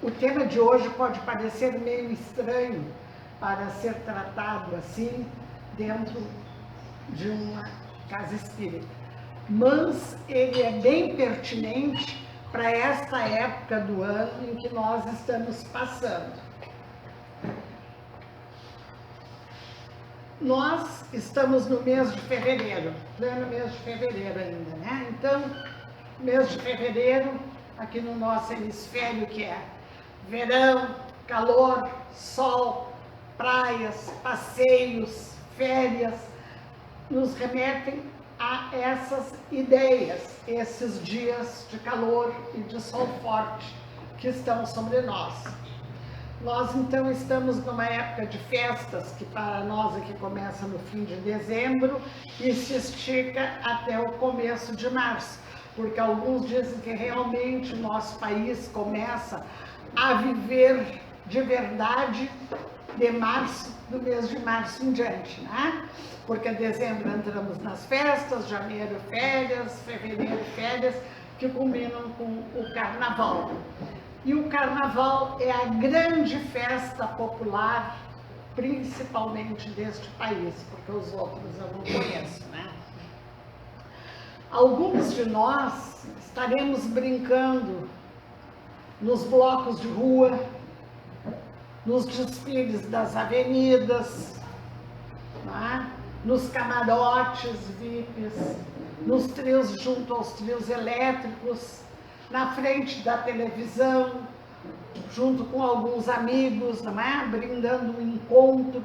O tema de hoje pode parecer meio estranho para ser tratado assim dentro de uma casa espírita, mas ele é bem pertinente para esta época do ano em que nós estamos passando. Nós estamos no mês de fevereiro, pleno mês de fevereiro ainda, né? Então, mês de fevereiro, aqui no nosso hemisfério, que é verão, calor, sol, praias, passeios, férias, nos remetem a essas ideias, esses dias de calor e de sol forte que estão sobre nós. Nós, então, estamos numa época de festas, que para nós aqui começa no fim de dezembro e se estica até o começo de março, porque alguns dizem que realmente o nosso país começa a viver de verdade de março, do mês de março em diante, né? Porque em dezembro entramos nas festas, janeiro férias, fevereiro férias, que combinam com o carnaval. E o carnaval é a grande festa popular, principalmente deste país, porque os outros eu não conheço, né? Alguns de nós estaremos brincando nos blocos de rua, nos desfiles das avenidas, né? Nos camarotes VIPs, nos trios junto aos trios elétricos, na frente da televisão, junto com alguns amigos, não é? Brindando um encontro,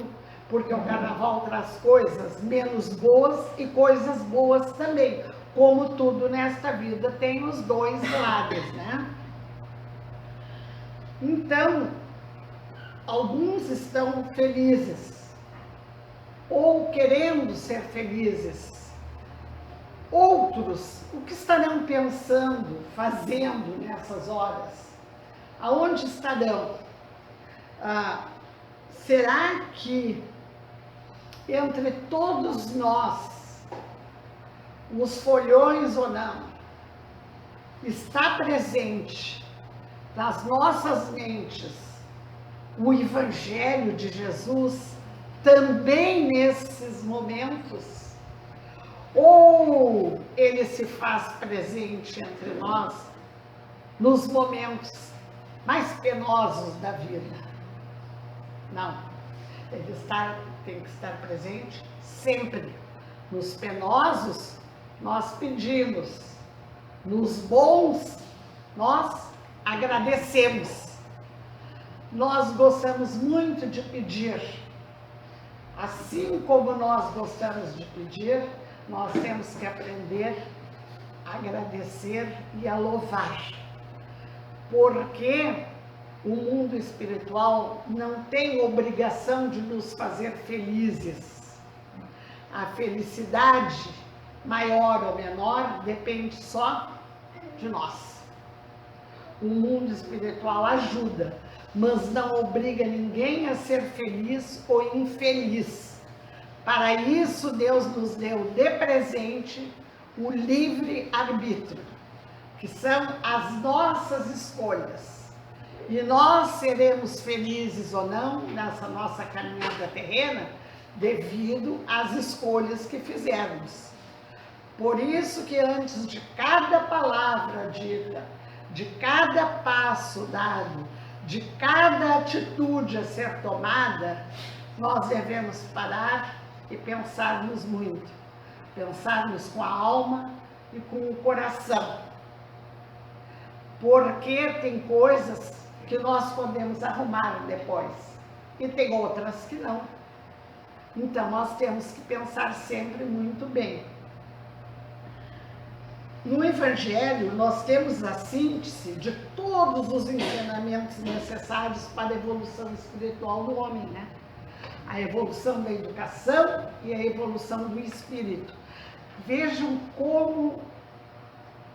porque o carnaval traz coisas menos boas e coisas boas também. Como tudo nesta vida tem os dois lados, né? Então, alguns estão felizes, ou querendo ser felizes. Outros, o que estarão pensando, fazendo nessas horas? Aonde estarão? Será que entre todos nós, os folhões ou não, está presente nas nossas mentes o Evangelho de Jesus também nesses momentos? Ou ele se faz presente entre nós nos momentos mais penosos da vida? Não, ele tem que estar presente sempre. Nos penosos, nós pedimos. Nos bons, nós agradecemos. Nós gostamos muito de pedir. Assim como nós gostamos de pedir, nós temos que aprender a agradecer e a louvar. Porque o mundo espiritual não tem obrigação de nos fazer felizes. A felicidade, maior ou menor, depende só de nós. O mundo espiritual ajuda, mas não obriga ninguém a ser feliz ou infeliz. Para isso, Deus nos deu de presente o livre-arbítrio, que são as nossas escolhas. E nós seremos felizes ou não nessa nossa caminhada terrena devido às escolhas que fizermos. Por isso que antes de cada palavra dita, de cada passo dado, de cada atitude a ser tomada, nós devemos parar e pensarmos muito. Pensarmos com a alma e com o coração. Porque tem coisas que nós podemos arrumar depois e tem outras que não. Então nós temos que pensar sempre muito bem. No Evangelho, nós temos a síntese de todos os ensinamentos necessários para a evolução espiritual do homem, né? A evolução da educação e a evolução do espírito. Vejam como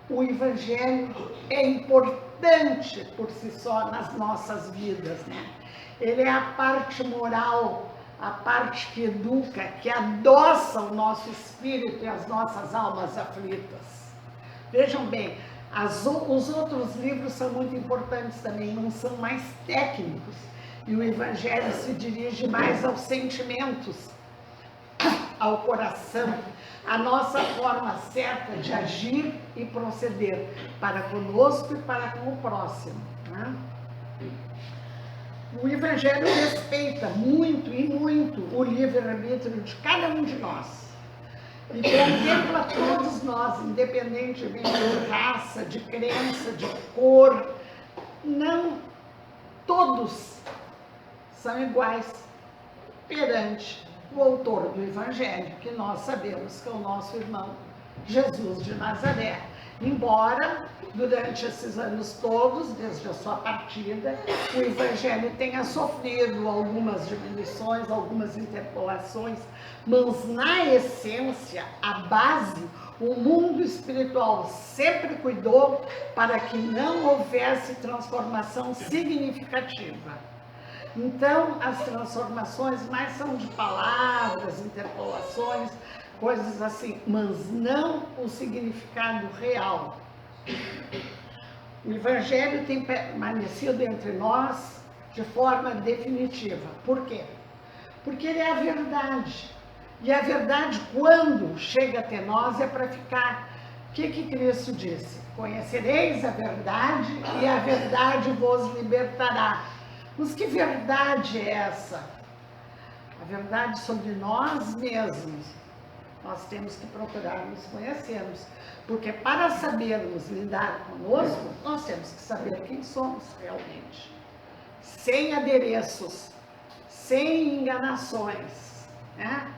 o Evangelho é importante por si só nas nossas vidas, né? Ele é a parte moral, a parte que educa, que adoça o nosso espírito e as nossas almas aflitas. Vejam bem, Os outros livros são muito importantes também, não são mais técnicos. E o Evangelho se dirige mais aos sentimentos, ao coração, a nossa forma certa de agir e proceder para conosco e para com o próximo, né? O Evangelho respeita muito e muito o livre-arbítrio de cada um de nós e contempla todos nós, independentemente de raça, de crença, de cor. Não todos são iguais perante o autor do Evangelho, que nós sabemos que é o nosso irmão Jesus de Nazaré. Embora, durante esses anos todos, desde a sua partida, o Evangelho tenha sofrido algumas diminuições, algumas interpolações, mas na essência, a base, o mundo espiritual sempre cuidou para que não houvesse transformação significativa. Então, as transformações mais são de palavras, interpolações, coisas assim, mas não o significado real. O Evangelho tem permanecido entre nós de forma definitiva. Por quê? Porque ele é a verdade. E a verdade, quando chega até nós, é para ficar. O que Cristo disse? Conhecereis a verdade e a verdade vos libertará. Mas que verdade é essa? A verdade sobre nós mesmos. Nós temos que procurar nos conhecermos, porque para sabermos lidar conosco, nós temos que saber quem somos realmente. Sem adereços, sem enganações, né?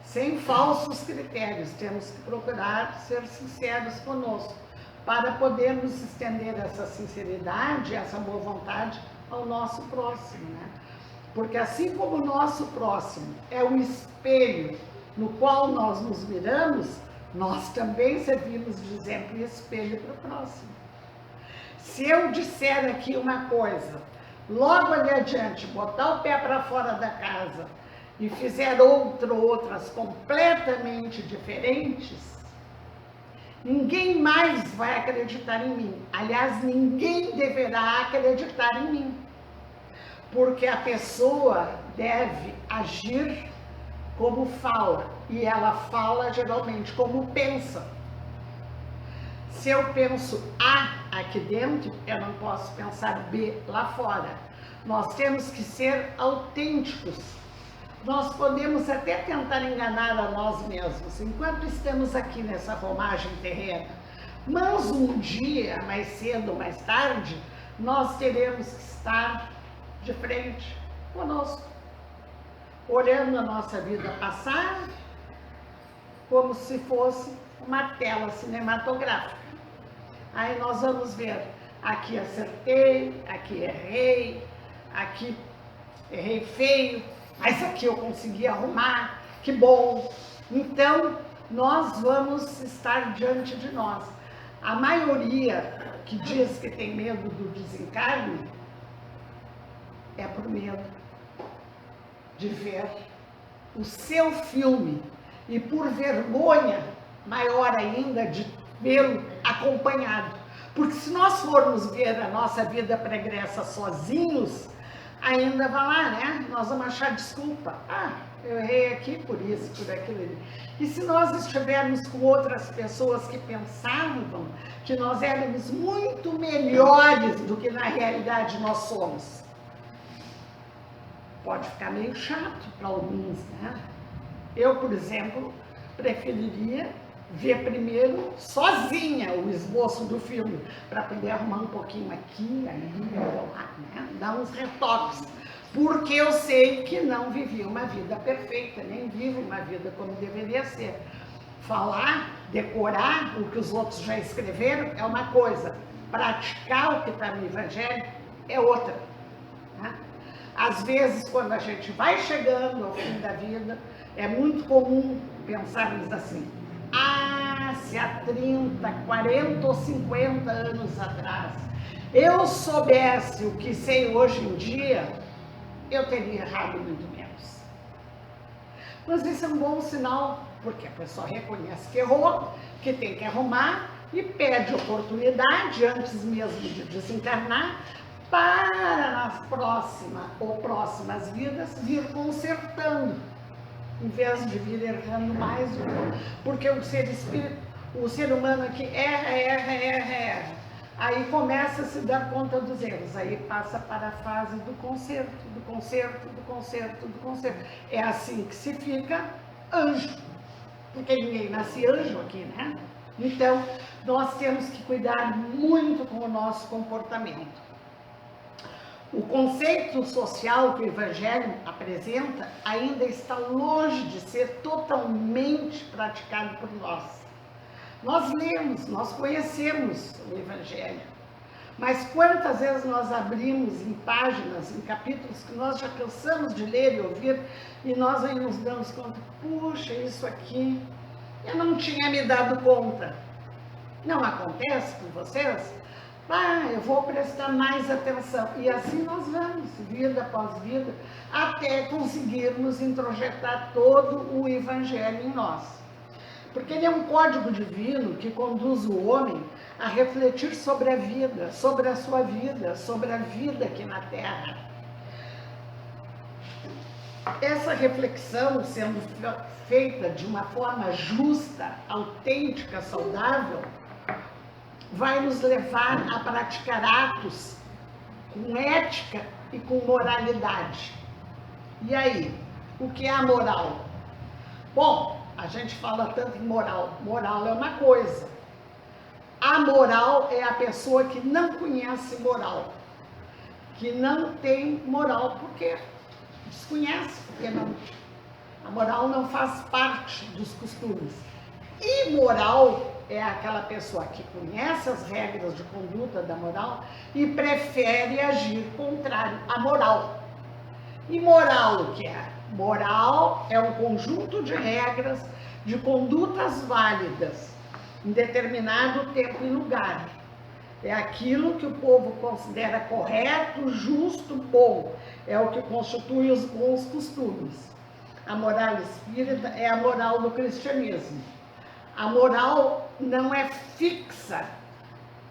Sem falsos critérios, temos que procurar ser sinceros conosco, para podermos estender essa sinceridade, essa boa vontade ao nosso próximo, né? Porque assim como o nosso próximo é o espelho no qual nós nos miramos, nós também servimos de exemplo e espelho para o próximo. Se eu disser aqui uma coisa, logo ali adiante, botar o pé para fora da casa e fizer outras completamente diferentes, ninguém mais vai acreditar em mim. Aliás, ninguém deverá acreditar em mim. Porque a pessoa deve agir como fala, e ela fala geralmente como pensa. Se eu penso A aqui dentro, eu não posso pensar B lá fora. Nós temos que ser autênticos. Nós podemos até tentar enganar a nós mesmos, enquanto estamos aqui nessa romagem terrena. Mas um dia, mais cedo ou mais tarde, nós teremos que estar de frente conosco, olhando a nossa vida passar como se fosse uma tela cinematográfica. Aí nós vamos ver, aqui acertei, aqui errei, aqui errei feio, mas aqui eu consegui arrumar, que bom. Então, nós vamos estar diante de nós. A maioria que diz que tem medo do desencarne é por medo de ver o seu filme e por vergonha maior ainda de vê-lo acompanhado. Porque se nós formos ver a nossa vida pregressa sozinhos, ainda vai lá, né? Nós vamos achar desculpa. Ah, eu errei aqui por isso, por aquilo ali. E se nós estivermos com outras pessoas que pensavam que nós éramos muito melhores do que na realidade nós somos, pode ficar meio chato para alguns, né? Eu, por exemplo, preferiria ver primeiro sozinha o esboço do filme, para poder arrumar um pouquinho aqui, ali, lá, né? Dar uns retoques, porque eu sei que não vivi uma vida perfeita, nem vivo uma vida como deveria ser. Falar, decorar o que os outros já escreveram é uma coisa, praticar o que está no Evangelho é outra, né? Às vezes, quando a gente vai chegando ao fim da vida, é muito comum pensarmos assim: ah, se há 30, 40 ou 50 anos atrás eu soubesse o que sei hoje em dia, eu teria errado muito menos. Mas isso é um bom sinal, porque a pessoa reconhece que errou, que tem que arrumar, e pede oportunidade, antes mesmo de desencarnar, para nas próximas vidas vir consertando, em vez de vir errando mais, porque o ser humano aqui erra, aí começa a se dar conta dos erros, aí passa para a fase do conserto. É assim que se fica anjo, porque ninguém nasce anjo aqui, né? Então, nós temos que cuidar muito com o nosso comportamento. O conceito social que o Evangelho apresenta ainda está longe de ser totalmente praticado por nós. Nós lemos, nós conhecemos o Evangelho, mas quantas vezes nós abrimos em páginas, em capítulos que nós já cansamos de ler e ouvir, e nós aí nos damos conta, puxa, isso aqui, eu não tinha me dado conta. Não acontece com vocês? Eu vou prestar mais atenção. E assim nós vamos, vida após vida, até conseguirmos introjetar todo o Evangelho em nós. Porque ele é um código divino que conduz o homem a refletir sobre a vida, sobre a sua vida, sobre a vida aqui na Terra. Essa reflexão, sendo feita de uma forma justa, autêntica, saudável, vai nos levar a praticar atos com ética e com moralidade. E aí, o que é a moral? Bom, a gente fala tanto em moral. Moral é uma coisa. Amoral é a pessoa que não conhece moral, que não tem moral porque desconhece, porque não. A moral não faz parte dos costumes. Imoral é aquela pessoa que conhece as regras de conduta da moral e prefere agir contrário à moral. Imoral o que é? Moral é um conjunto de regras de condutas válidas em determinado tempo e lugar. É aquilo que o povo considera correto, justo, bom. É o que constitui os bons costumes. A moral espírita é a moral do cristianismo. A moral não é fixa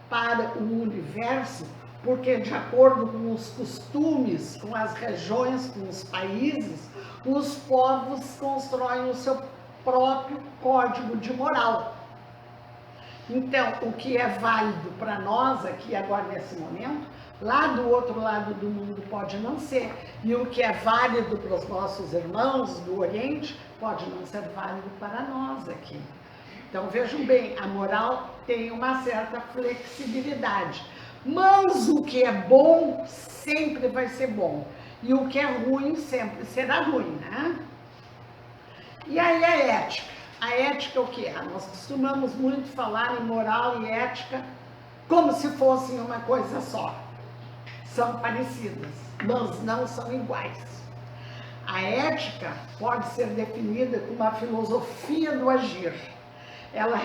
para o universo, porque de acordo com os costumes, com as regiões, com os países, os povos constroem o seu próprio código de moral. Então, o que é válido para nós aqui agora nesse momento, lá do outro lado do mundo pode não ser. E o que é válido para os nossos irmãos do Oriente pode não ser válido para nós aqui. Então, vejam bem, a moral tem uma certa flexibilidade. Mas o que é bom sempre vai ser bom. E o que é ruim sempre será ruim, né? E aí a ética. A ética é o que é? Nós costumamos muito falar em moral e ética como se fossem uma coisa só. São parecidas, mas não são iguais. A ética pode ser definida como uma filosofia do agir. Ela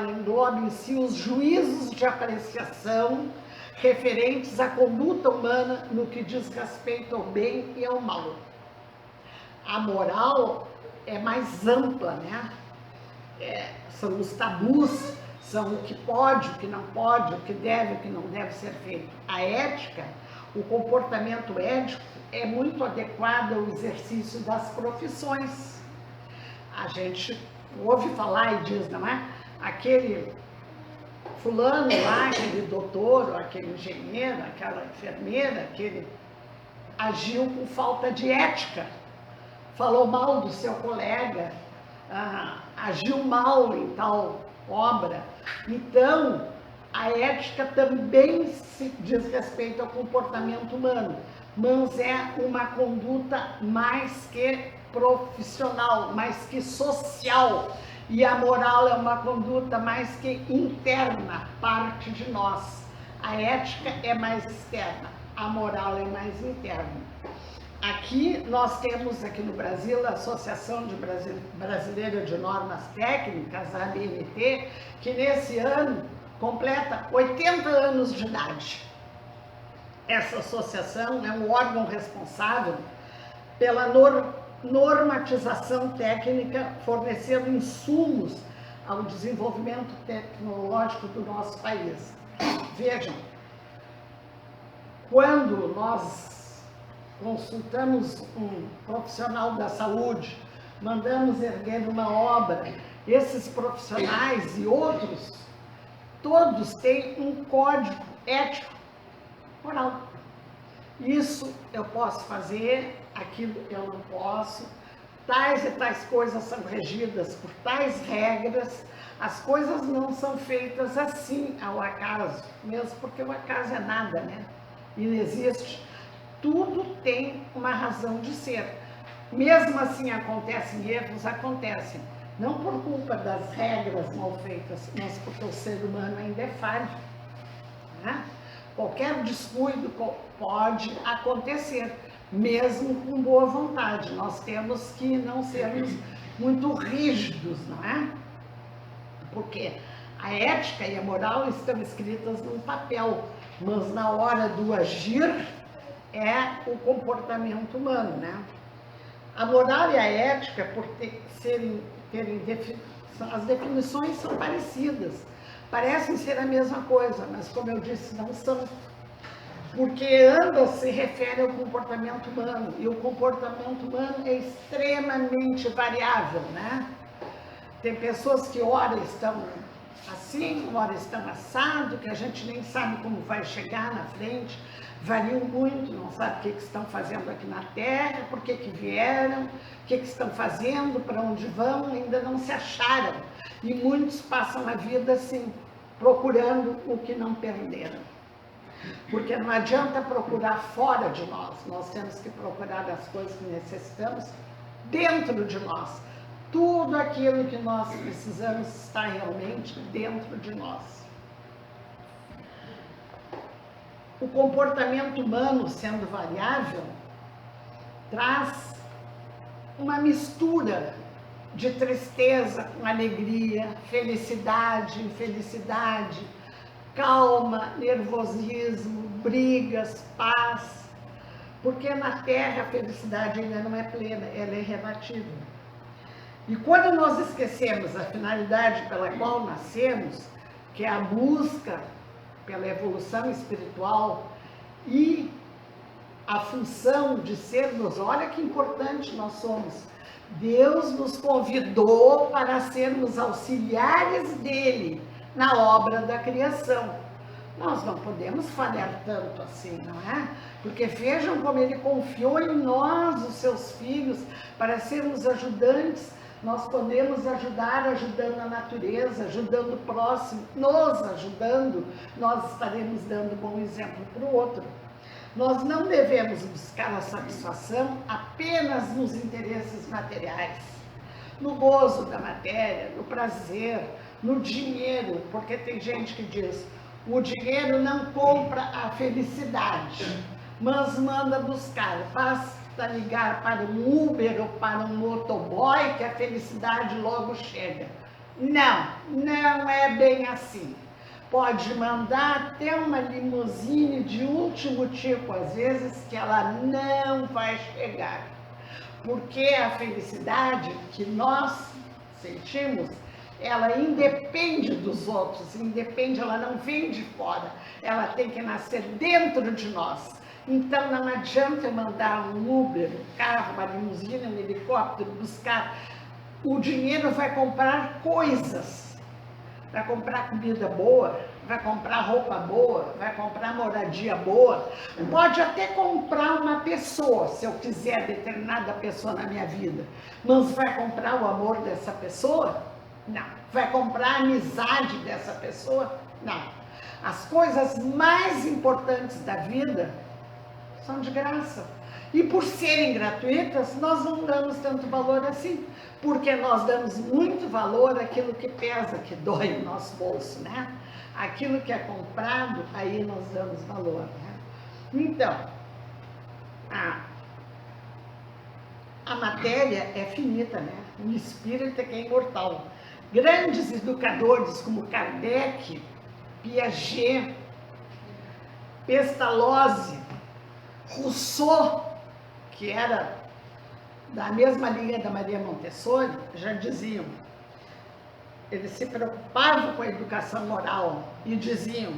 engloba em si os juízos de apreciação referentes à conduta humana no que diz respeito ao bem e ao mal. A moral é mais ampla, né? São os tabus, são o que pode, o que não pode, o que deve, o que não deve ser feito. A ética, o comportamento ético é muito adequado ao exercício das profissões. A gente ouve falar e diz, não é? Aquele fulano lá, aquele doutor, ou aquele engenheiro, aquela enfermeira, aquele agiu com falta de ética, falou mal do seu colega, agiu mal em tal obra. Então, a ética também se diz respeito ao comportamento humano, mas é uma conduta mais que profissional, mais que social. E a moral é uma conduta mais que interna, parte de nós. A ética é mais externa, a moral é mais interna. Aqui nós temos aqui no Brasil a Associação Brasileira de Normas Técnicas, a ABNT, que nesse ano completa 80 anos de idade. Essa associação é um órgão responsável pela normatização técnica, fornecendo insumos ao desenvolvimento tecnológico do nosso país. Vejam, quando nós consultamos um profissional da saúde, mandamos erguer uma obra, esses profissionais e outros, todos têm um código ético moral. Isso eu posso fazer, aquilo eu não posso, tais e tais coisas são regidas por tais regras, as coisas não são feitas assim ao acaso, mesmo porque o acaso é nada, né? Inexiste. Tudo tem uma razão de ser. Mesmo assim acontecem erros, acontecem. Não por culpa das regras mal feitas, mas porque o ser humano ainda é falho, né? Qualquer descuido pode acontecer, mesmo com boa vontade. Nós temos que não sermos muito rígidos, não é? Porque a ética e a moral estão escritas num papel, mas na hora do agir é o comportamento humano, né? A moral e a ética, por as definições são parecidas, parecem ser a mesma coisa, mas como eu disse, não são. Porque ambas se referem ao comportamento humano, e o comportamento humano é extremamente variável, né? Tem pessoas que ora estão assim, ora estão assado, que a gente nem sabe como vai chegar na frente, variam muito, não sabe o que estão fazendo aqui na Terra, por que vieram, o que estão fazendo, para onde vão, ainda não se acharam. E muitos passam a vida assim, procurando o que não perderam. Porque não adianta procurar fora de nós, nós temos que procurar as coisas que necessitamos dentro de nós. Tudo aquilo que nós precisamos está realmente dentro de nós. O comportamento humano, sendo variável, traz uma mistura de tristeza com alegria, felicidade, infelicidade, calma, nervosismo, brigas, paz. Porque na Terra a felicidade ainda não é plena, ela é relativa. E quando nós esquecemos a finalidade pela qual nascemos, que é a busca pela evolução espiritual e a função de sermos, olha que importante nós somos, Deus nos convidou para sermos auxiliares dele na obra da criação. Nós não podemos falhar tanto assim, não é? Porque vejam como ele confiou em nós, os seus filhos, para sermos ajudantes. Nós podemos ajudar ajudando a natureza, ajudando o próximo, nos ajudando, nós estaremos dando bom exemplo para o outro. Nós não devemos buscar a satisfação apenas nos interesses materiais, no gozo da matéria, no prazer, no dinheiro, porque tem gente que diz, o dinheiro não compra a felicidade, mas manda buscar, basta ligar para um Uber ou para um motoboy que a felicidade logo chega. Não, não é bem assim. Pode mandar até uma limusine de último tipo, às vezes, que ela não vai chegar. Porque a felicidade que nós sentimos, ela independe dos outros, ela não vem de fora, ela tem que nascer dentro de nós. Então não adianta eu mandar um Uber, um carro, uma limusine, um helicóptero buscar. O dinheiro vai comprar coisas, vai comprar comida boa, vai comprar roupa boa, vai comprar moradia boa, pode até comprar uma pessoa, se eu quiser determinada pessoa na minha vida, mas vai comprar o amor dessa pessoa? Não. Vai comprar a amizade dessa pessoa? Não. As coisas mais importantes da vida são de graça. E por serem gratuitas, nós não damos tanto valor assim, porque nós damos muito valor àquilo que pesa, que dói o nosso bolso, né? Aquilo que é comprado, aí nós damos valor, né? Então, a matéria é finita, né? O espírito é que é imortal. Grandes educadores como Kardec, Piaget, Pestalozzi, Rousseau, que era da, da mesma linha da Maria Montessori, já diziam: eles se preocupavam com a educação moral e diziam,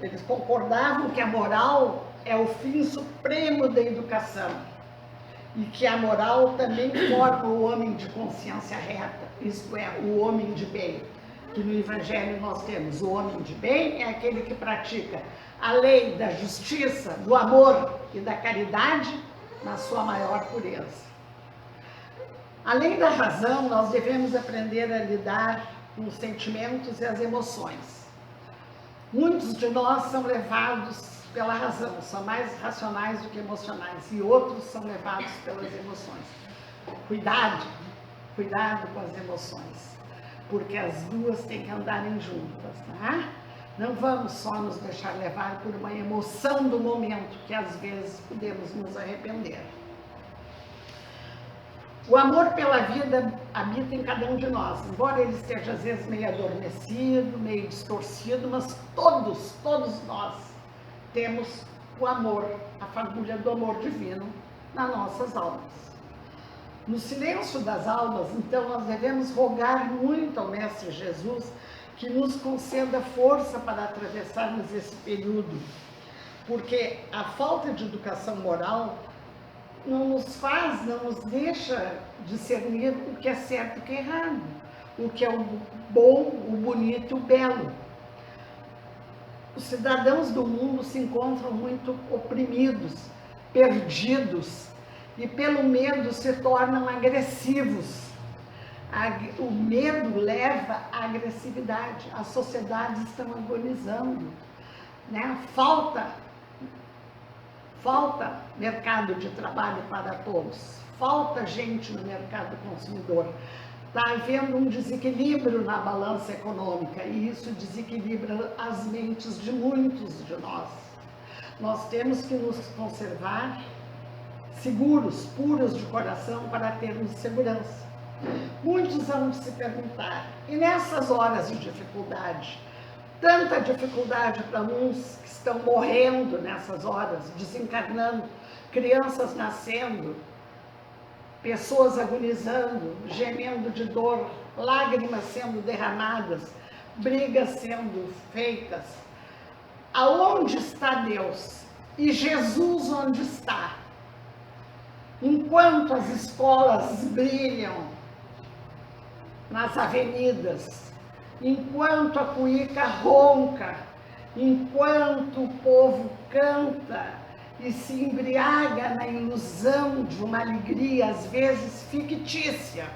eles concordavam que a moral é o fim supremo da educação e que a moral também forma o homem de consciência reta, isto é, o homem de bem, que no Evangelho nós temos. O homem de bem é aquele que pratica a lei da justiça, do amor e da caridade na sua maior pureza. Além da razão, nós devemos aprender a lidar com os sentimentos e as emoções. Muitos de nós são levados pela razão, são mais racionais do que emocionais, e outros são levados pelas emoções. Cuidado com as emoções, porque as duas têm que andarem juntas, tá? Não vamos só nos deixar levar por uma emoção do momento, que às vezes podemos nos arrepender. O amor pela vida habita em cada um de nós, embora ele esteja às vezes meio adormecido, meio distorcido, mas todos nós temos o amor, a fagulha do amor divino nas nossas almas. No silêncio das almas, então, nós devemos rogar muito ao Mestre Jesus que nos conceda força para atravessarmos esse período, porque a falta de educação moral não nos deixa discernir o que é certo e o que é errado, o que é o bom, o bonito e o belo. Os cidadãos do mundo se encontram muito oprimidos, perdidos, e pelo medo se tornam agressivos. O medo leva à agressividade, as sociedades estão agonizando, né? Falta mercado de trabalho para todos, falta gente no mercado consumidor. Está havendo um desequilíbrio na balança econômica e isso desequilibra as mentes de muitos de nós. Nós temos que nos conservar seguros, puros de coração para termos segurança. Muitos vão se perguntar, e nessas horas de dificuldade, tanta dificuldade para uns que estão morrendo nessas horas, desencarnando, crianças nascendo, pessoas agonizando, gemendo de dor, lágrimas sendo derramadas, brigas sendo feitas. Aonde está Deus? E Jesus onde está? Enquanto as escolas brilham nas avenidas, enquanto a cuíca ronca, enquanto o povo canta e se embriaga na ilusão de uma alegria, às vezes fictícia.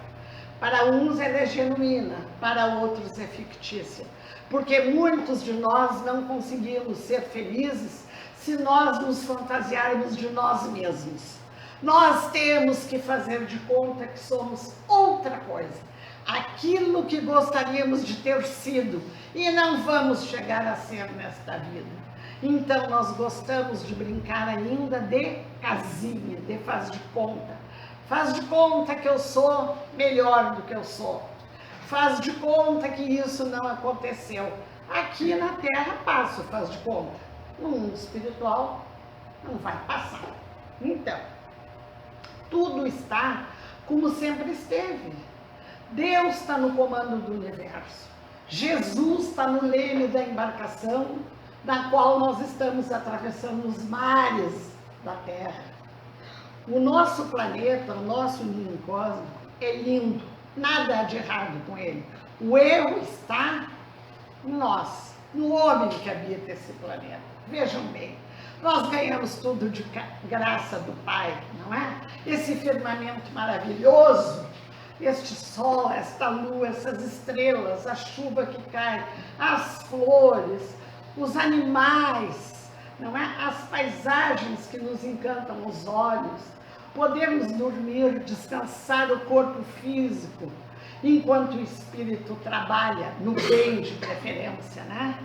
Para uns ela é genuína, para outros é fictícia. Porque muitos de nós não conseguimos ser felizes se nós nos fantasiarmos de nós mesmos. Nós temos que fazer de conta que somos outra coisa, aquilo que gostaríamos de ter sido, e não vamos chegar a ser nesta vida. Então nós gostamos de brincar ainda de casinha, de faz de conta. Faz de conta que eu sou melhor do que eu sou. Faz de conta que isso não aconteceu. Aqui na Terra passa o faz de conta. No mundo espiritual não vai passar. Então, tudo está como sempre esteve. Deus está no comando do universo. Jesus está no leme da embarcação na qual nós estamos atravessando os mares da Terra. O nosso planeta, o nosso ninho cósmico é lindo, nada há de errado com ele. O erro está em nós, no homem que habita esse planeta. Vejam bem, nós ganhamos tudo de graça do Pai, não é? Esse firmamento maravilhoso, este sol, esta lua, essas estrelas, a chuva que cai, as flores, os animais, não é? As paisagens que nos encantam os olhos, podemos dormir, descansar o corpo físico, enquanto o espírito trabalha no bem de preferência, né?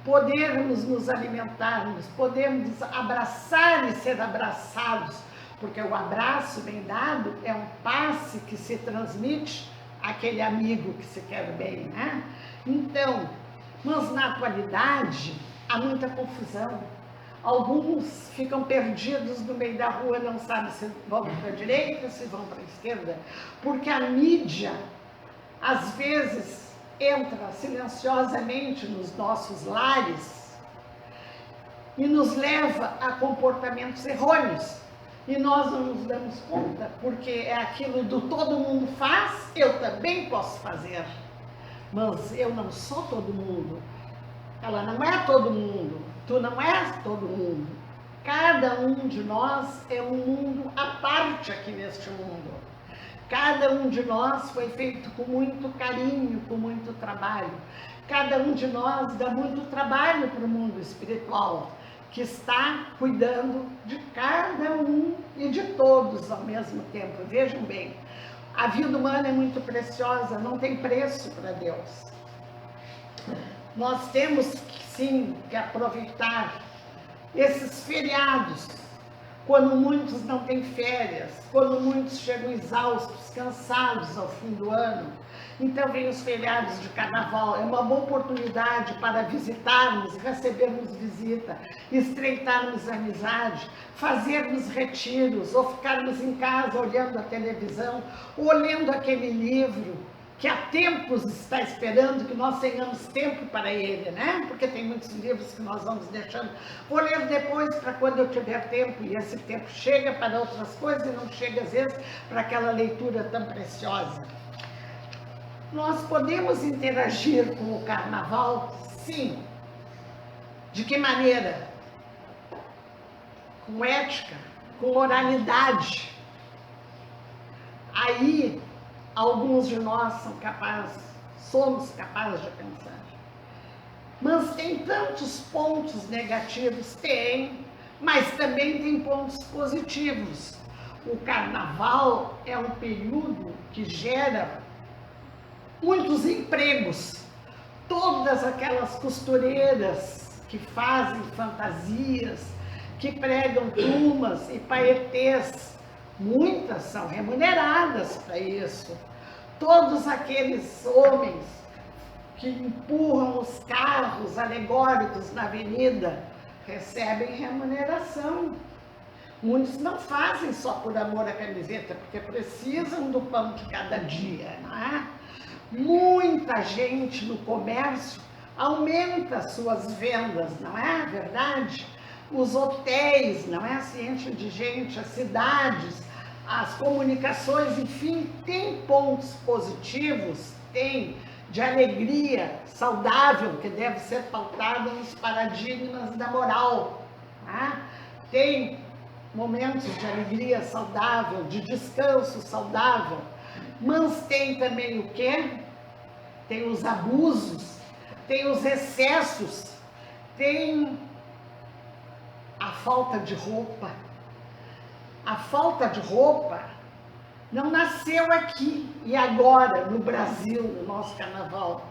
Podermos nos alimentarmos, podemos abraçar e ser abraçados, porque o abraço bem dado é um passe que se transmite àquele amigo que se quer bem, né? Então, mas na atualidade há muita confusão. Alguns ficam perdidos no meio da rua, não sabem se vão para a direita, se vão para a esquerda, porque a mídia, às vezes, entra silenciosamente nos nossos lares e nos leva a comportamentos errôneos. E nós não nos damos conta, porque é aquilo do todo mundo faz, eu também posso fazer. Mas eu não sou todo mundo. Ela não é todo mundo. Tu não és todo mundo. Cada um de nós é um mundo à parte aqui neste mundo. Cada um de nós foi feito com muito carinho, com muito trabalho. Cada um de nós dá muito trabalho para o mundo espiritual, que está cuidando de cada um e de todos ao mesmo tempo. Vejam bem, a vida humana é muito preciosa, não tem preço para Deus. Nós temos sim que aproveitar esses feriados, quando muitos não têm férias, quando muitos chegam exaustos, cansados ao fim do ano. Então vem os feriados de carnaval, é uma boa oportunidade para visitarmos, recebermos visita, estreitarmos amizade, fazermos retiros, ou ficarmos em casa olhando a televisão, ou lendo aquele livro que há tempos está esperando que nós tenhamos tempo para ele, né? Porque tem muitos livros que nós vamos deixando. Vou ler depois para quando eu tiver tempo, e esse tempo chega para outras coisas e não chega às vezes para aquela leitura tão preciosa. Nós podemos interagir com o carnaval? Sim. De que maneira? Com ética, com moralidade. Aí, alguns de nós somos capazes de pensar. Mas tem tantos pontos negativos? Tem, mas também tem pontos positivos. O carnaval é um período que gera muitos empregos. Todas aquelas costureiras que fazem fantasias, que pregam plumas e paetês, muitas são remuneradas para isso. Todos aqueles homens que empurram os carros alegóricos na avenida recebem remuneração. Muitos não fazem só por amor à camiseta, porque precisam do pão de cada dia, não é? Muita gente no comércio aumenta suas vendas, não é verdade? Os hotéis, não é? Se enchem de gente, as cidades, as comunicações, enfim, tem pontos positivos, tem de alegria saudável, que deve ser pautada nos paradigmas da moral, tá? Tem momentos de alegria saudável, de descanso saudável, mas tem também o quê? Tem os abusos, tem os excessos, tem a falta de roupa. A falta de roupa não nasceu aqui e agora no Brasil, no nosso carnaval.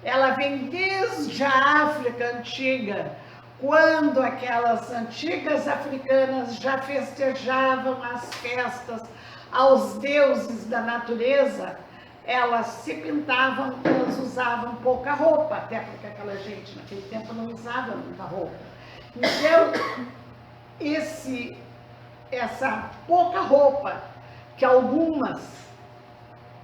Ela vem desde a África antiga, quando aquelas antigas africanas já festejavam as festas aos deuses da natureza. Elas se pintavam, elas usavam pouca roupa, até porque aquela gente naquele tempo não usava muita roupa. Então, essa pouca roupa que algumas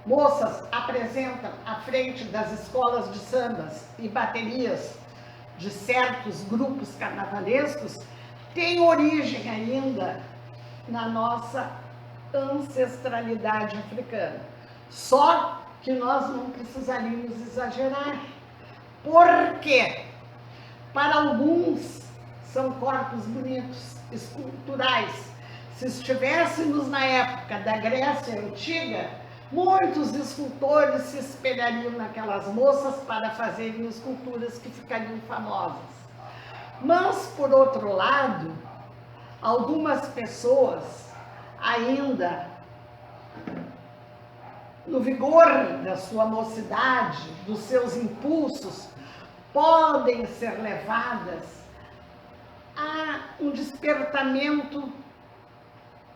moças apresentam à frente das escolas de sambas e baterias de certos grupos carnavalescos, tem origem ainda na nossa ancestralidade africana. Só que nós não precisaríamos exagerar. Por quê? Para alguns são corpos bonitos, esculturais. Se estivéssemos na época da Grécia Antiga, muitos escultores se espelhariam naquelas moças para fazerem esculturas que ficariam famosas. Mas, por outro lado, algumas pessoas ainda no vigor da sua mocidade, dos seus impulsos, podem ser levadas a um despertamento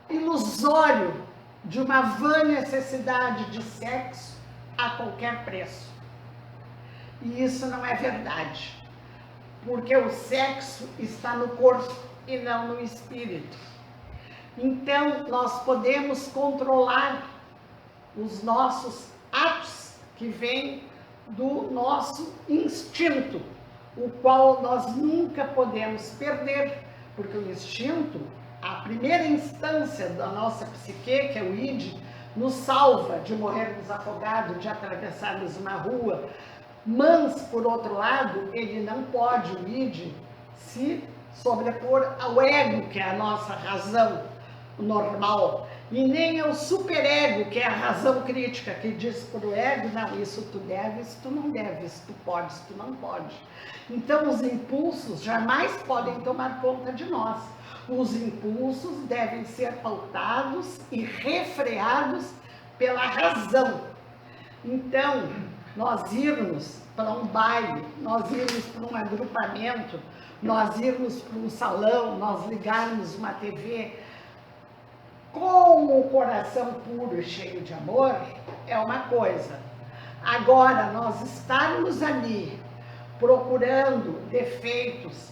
ilusório de uma vã necessidade de sexo a qualquer preço. E isso não é verdade, porque o sexo está no corpo e não no espírito. Então, nós podemos controlar os nossos atos que vêm do nosso instinto, o qual nós nunca podemos perder, porque o instinto, a primeira instância da nossa psique, que é o id, nos salva de morrermos afogados, de atravessarmos uma rua, mas, por outro lado, ele não pode, o id, se sobrepor ao ego, que é a nossa razão normal, e nem ao superego, que é a razão crítica, que diz para o ego, não, isso tu deve, isso tu não deve, isso tu pode, isso tu não pode. Então, os impulsos jamais podem tomar conta de nós. Os impulsos devem ser pautados e refreados pela razão. Então, nós irmos para um baile, nós irmos para um agrupamento, nós irmos para um salão, nós ligarmos uma TV com o coração puro e cheio de amor, é uma coisa. Agora, nós estarmos ali procurando defeitos,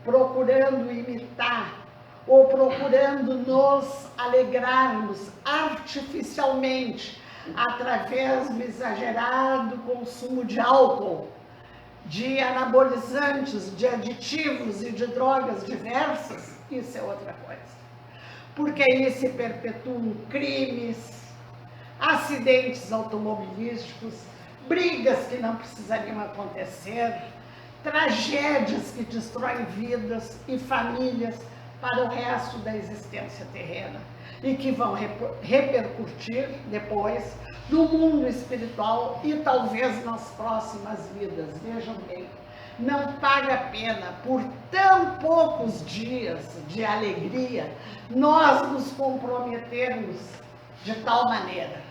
procurando imitar, ou procurando nos alegrarmos artificialmente através do exagerado consumo de álcool, de anabolizantes, de aditivos e de drogas diversas, isso é outra coisa. Porque aí se perpetuam crimes, acidentes automobilísticos, brigas que não precisariam acontecer, tragédias que destroem vidas e famílias para o resto da existência terrena e que vão repercutir depois no mundo espiritual e talvez nas próximas vidas. Vejam bem, não paga a pena por tão poucos dias de alegria nós nos comprometermos de tal maneira.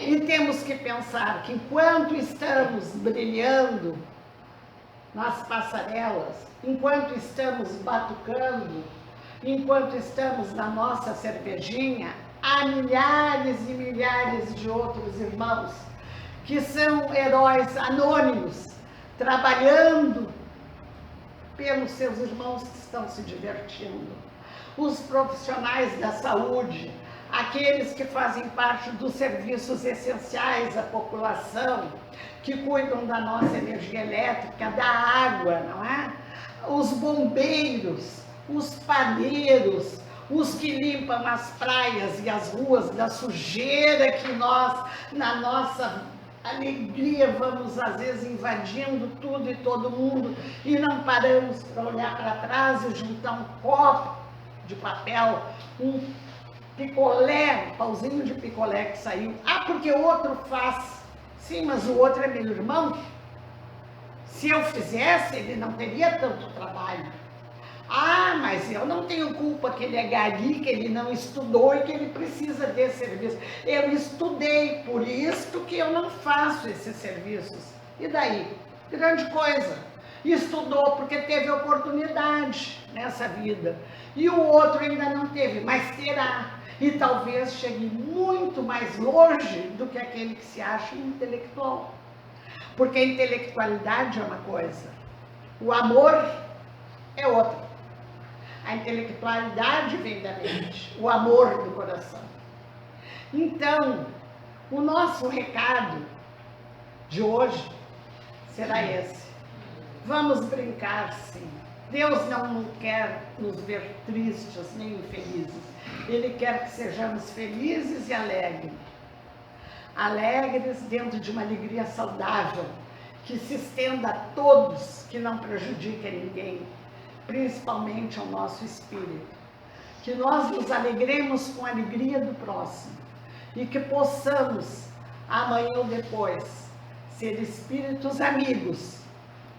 E temos que pensar que enquanto estamos brilhando nas passarelas, enquanto estamos batucando, enquanto estamos na nossa cervejinha, há milhares e milhares de outros irmãos que são heróis anônimos, trabalhando pelos seus irmãos que estão se divertindo. Os profissionais da saúde, aqueles que fazem parte dos serviços essenciais à população, que cuidam da nossa energia elétrica, da água, não é? Os bombeiros, os padeiros, os que limpam as praias e as ruas da sujeira que nós, na nossa alegria, vamos às vezes invadindo tudo e todo mundo e não paramos para olhar para trás e juntar um copo de papel, um picolé, um pauzinho de picolé que saiu. Ah, porque o outro faz. Sim, mas o outro é meu irmão. Se eu fizesse, ele não teria tanto trabalho. Ah, mas eu não tenho culpa que ele é gari, que ele não estudou e que ele precisa desse serviço. Eu estudei, por isso que eu não faço esses serviços. E daí? Grande coisa. Estudou porque teve oportunidade nessa vida. E o outro ainda não teve, mas terá. E talvez chegue muito mais longe do que aquele que se acha intelectual. Porque a intelectualidade é uma coisa, o amor é outra. A intelectualidade vem da mente, o amor do coração. Então, o nosso recado de hoje será esse. Vamos brincar, sim. Deus não quer nos ver tristes nem infelizes. Ele quer que sejamos felizes e alegres. Alegres dentro de uma alegria saudável, que se estenda a todos, que não prejudique a ninguém, principalmente ao nosso espírito. Que nós nos alegremos com a alegria do próximo e que possamos, amanhã ou depois, ser espíritos amigos,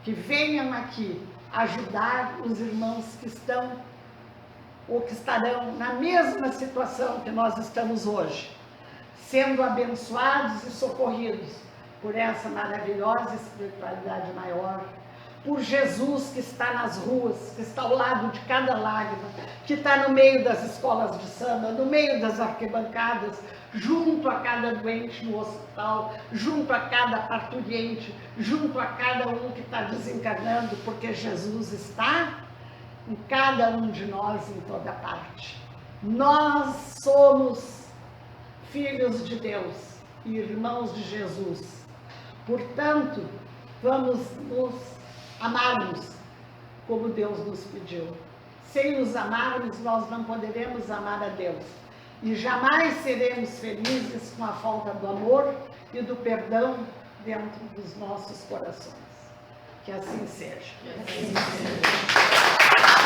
que venham aqui ajudar os irmãos que estão ou que estarão na mesma situação que nós estamos hoje, sendo abençoados e socorridos por essa maravilhosa espiritualidade maior, por Jesus que está nas ruas, que está ao lado de cada lágrima, que está no meio das escolas de samba, no meio das arquibancadas, junto a cada doente no hospital, junto a cada parturiente, junto a cada um que está desencarnando, porque Jesus está em cada um de nós, em toda parte. Nós somos filhos de Deus e irmãos de Jesus, Portanto, vamos nos amarmos como Deus nos pediu. Sem nos amarmos, nós não poderemos amar a Deus. E jamais seremos felizes com a falta do amor e do perdão dentro dos nossos corações. Que assim seja. Que assim seja.